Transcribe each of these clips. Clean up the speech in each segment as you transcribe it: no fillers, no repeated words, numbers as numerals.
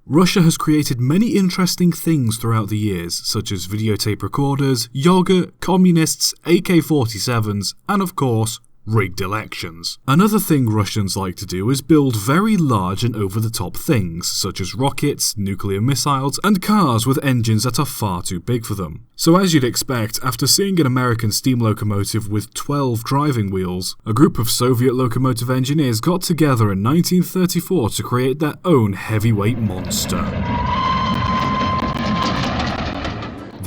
Russia has created many interesting things throughout the years, such as videotape recorders, yogurt, communists, AK-47s, and of course, rigged elections. Another thing Russians like to do is build very large and over-the-top things, such as rockets, nuclear missiles, and cars with engines that are far too big for them. So as you'd expect, after seeing an American steam locomotive with 12 driving wheels, a group of Soviet locomotive engineers got together in 1934 to create their own heavyweight monster.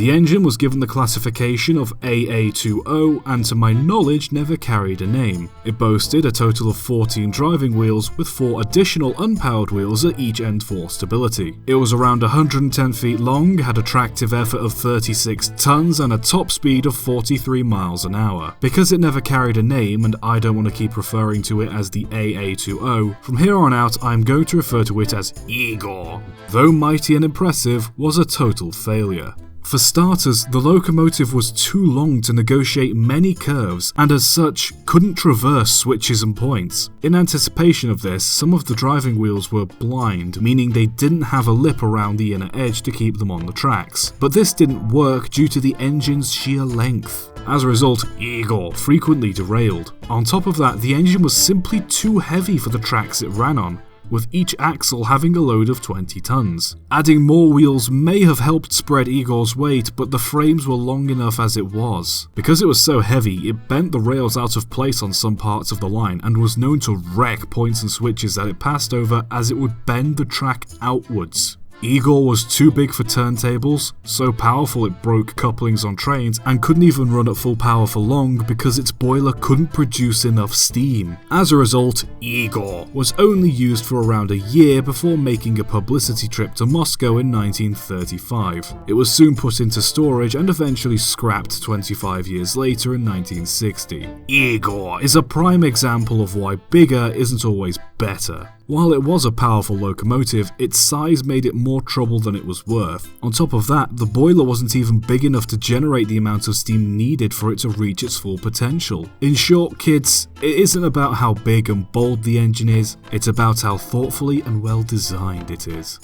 The engine was given the classification of AA20 and to my knowledge never carried a name. It boasted a total of 14 driving wheels with 4 additional unpowered wheels at each end for stability. It was around 110 feet long, had a tractive effort of 36 tons and a top speed of 43 miles an hour. Because it never carried a name and I don't want to keep referring to it as the AA20, from here on out I'm going to refer to it as Igor. Though mighty and impressive, was a total failure. For starters, the locomotive was too long to negotiate many curves and as such couldn't traverse switches and points. In anticipation of this, some of the driving wheels were blind, meaning they didn't have a lip around the inner edge to keep them on the tracks. But this didn't work due to the engine's sheer length. As a result, Igor frequently derailed. On top of that, the engine was simply too heavy for the tracks it ran on, with each axle having a load of 20 tons. Adding more wheels may have helped spread Igor's weight, but the frames were long enough as it was. Because it was so heavy, it bent the rails out of place on some parts of the line and was known to wreck points and switches that it passed over as it would bend the track outwards. Igor was too big for turntables, so powerful it broke couplings on trains, and couldn't even run at full power for long because its boiler couldn't produce enough steam. As a result, Igor was only used for around a year before making a publicity trip to Moscow in 1935. It was soon put into storage and eventually scrapped 25 years later in 1960. Igor is a prime example of why bigger isn't always better. While it was a powerful locomotive, its size made it more trouble than it was worth. On top of that, the boiler wasn't even big enough to generate the amount of steam needed for it to reach its full potential. In short, kids, it isn't about how big and bold the engine is, it's about how thoughtfully and well designed it is.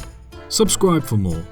Subscribe for more.